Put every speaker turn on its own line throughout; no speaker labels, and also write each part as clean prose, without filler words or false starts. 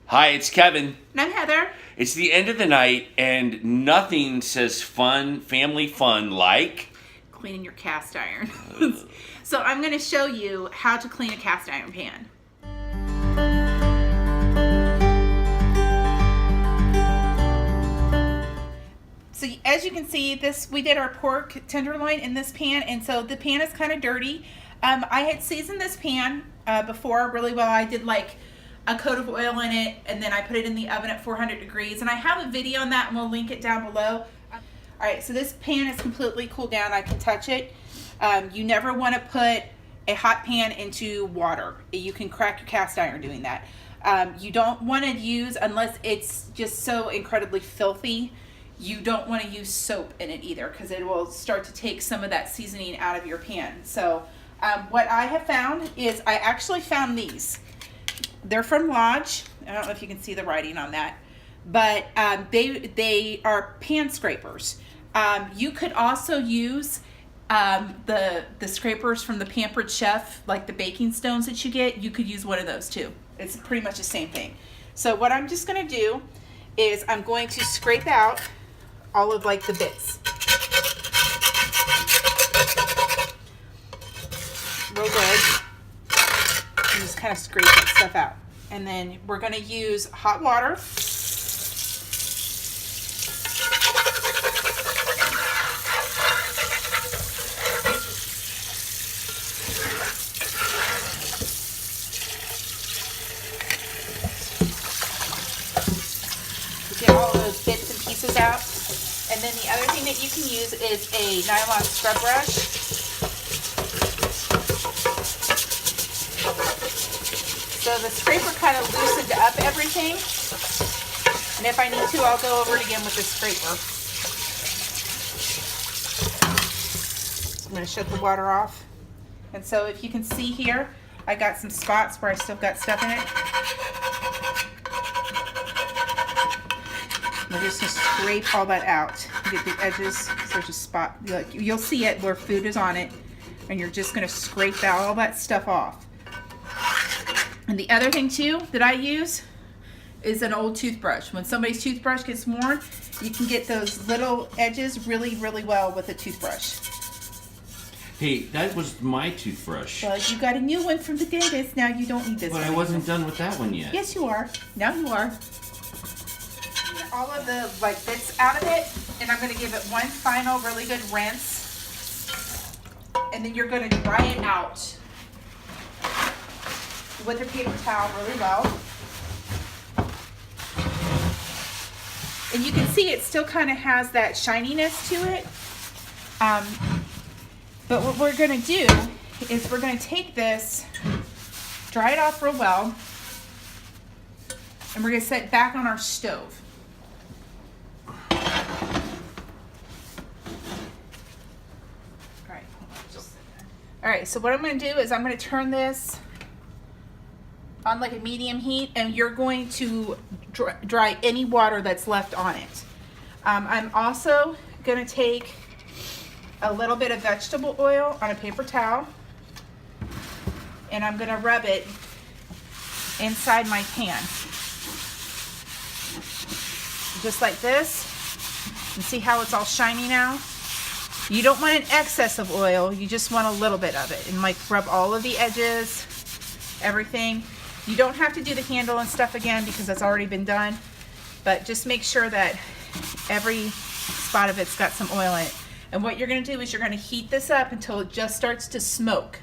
Hi, it's Kevin.
And I'm Heather.
It's the end of the night, and nothing says fun, family fun like
cleaning your cast iron. So I'm going to show you how to clean a cast iron pan. So as you can see, we did our pork tenderloin in this pan, and so the pan is kind of dirty. I had seasoned this pan before really well. I did like a coat of oil in it, and then I put it in the oven at 400 degrees, and I have a video on that, and we'll link it down below. All right, so this pan is completely cooled down. I can touch it. You never want to put a hot pan into water. You can crack your cast iron doing that. You don't want to use, unless it's just so incredibly filthy, you don't want to use soap in it either, because it will start to take some of that seasoning out of your pan. So what I have found is, I actually found these. They're from Lodge. I don't know if you can see the writing on that, but they are pan scrapers. You could also use the scrapers from the Pampered Chef, like the baking stones that you get. You could use one of those too. It's pretty much the same thing. So what I'm just going to do is I'm going to scrape out all of like the bits real good. And just kind of scrape that stuff out. And then we're going to use hot water. To get all those bits and pieces out. And then the other thing that you can use is a nylon scrub brush. So the scraper kind of loosened up everything. And if I need to, I'll go over it again with the scraper. So I'm going to shut the water off. And so if you can see here, I got some spots where I still got stuff in it. I'm just going to scrape all that out. Get the edges, there's a spot. You'll see it where food is on it. And you're just going to scrape all that stuff off. And the other thing too that I use is an old toothbrush. When somebody's toothbrush gets worn, you can get those little edges really, really well with a toothbrush.
Hey, that was my toothbrush.
Well, you got a new one from the dentist. Now you don't need this one.
But I wasn't done with that one yet.
Yes, you are. Now you are. All of the bits out of it, and I'm going to give it one final really good rinse. And then you're going to dry it out with a paper towel really well. And you can see it still kind of has that shininess to it. But what we're going to do is we're going to take this, dry it off real well, and we're going to set it back on our stove. All right, so what I'm going to do is I'm going to turn this on like a medium heat, and you're going to dry any water that's left on it. I'm also going to take a little bit of vegetable oil on a paper towel, and I'm going to rub it inside my pan. Just like this. And see how it's all shiny now? You don't want an excess of oil, you just want a little bit of it. And like rub all of the edges, everything. You don't have to do the handle and stuff again because that's already been done. But just make sure that every spot of it's got some oil in it. And what you're going to do is you're going to heat this up until it just starts to smoke.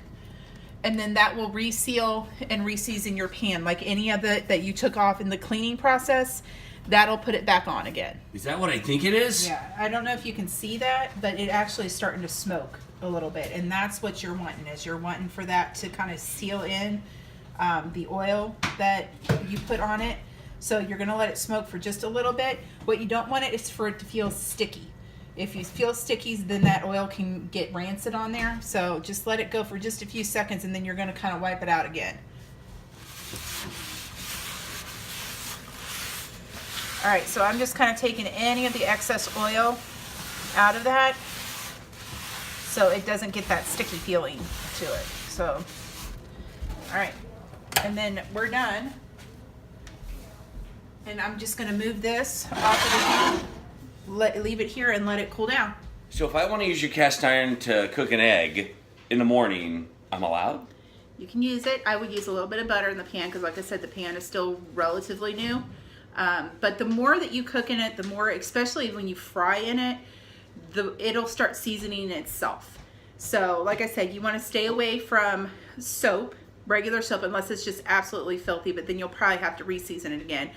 And then that will reseal and reseason your pan. Like any of it that you took off in the cleaning process, that'll put it back on again.
Is that what I think it is?
Yeah, I don't know if you can see that, but it actually is starting to smoke a little bit. And that's what you're wanting, is you're wanting for that to kind of seal in the oil that you put on it. So you're going to let it smoke for just a little bit. What you don't want it is for it to feel sticky. If you feel sticky, then that oil can get rancid on there. So just let it go for just a few seconds, and then you're going to kind of wipe it out again. All right, so I'm just kind of taking any of the excess oil out of that so it doesn't get that sticky feeling to it. So, all right, and then we're done. And I'm just going to move this off of the pan, leave it here and let it cool down.
So if I want to use your cast iron to cook an egg in the morning, I'm allowed?
You can use it. I would use a little bit of butter in the pan because, like I said, the pan is still relatively new. But the more that you cook in it, the more, especially when you fry in it, it'll start seasoning itself. So, like I said, you want to stay away from soap, regular soap, unless it's just absolutely filthy, but then you'll probably have to re-season it again.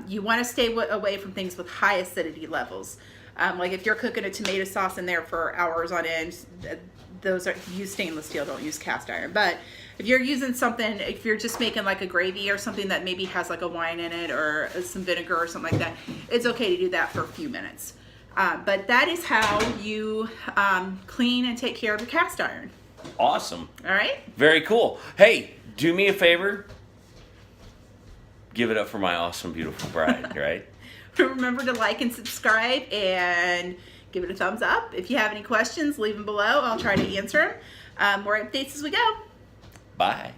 You want to stay away from things with high acidity levels. Like if you're cooking a tomato sauce in there for hours on end, use stainless steel, don't use cast iron. But if you're using something, if you're just making like a gravy or something that maybe has like a wine in it or some vinegar or something like that, it's okay to do that for a few minutes. But that is how you clean and take care of your cast iron.
Awesome.
All right?
Very cool. Hey, do me a favor. Give it up for my awesome, beautiful bride, right?
Remember to like and subscribe and give it a thumbs up. If you have any questions, leave them below. I'll try to answer them. More updates as we go.
Bye.